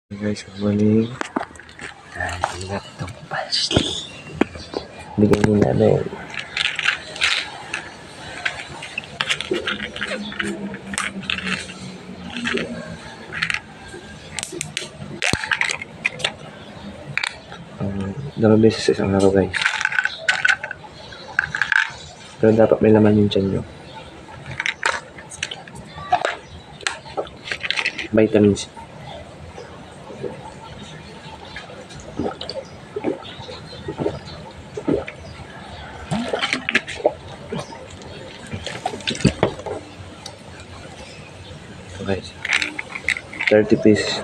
Hey guys, good morning. Ingat itong parsley. Bigay ni nanay. Dalawang beses sa isang araw guys. Pero dapat may laman yung tiyan nyo. Vitamins. Ito guys. 30 pieces.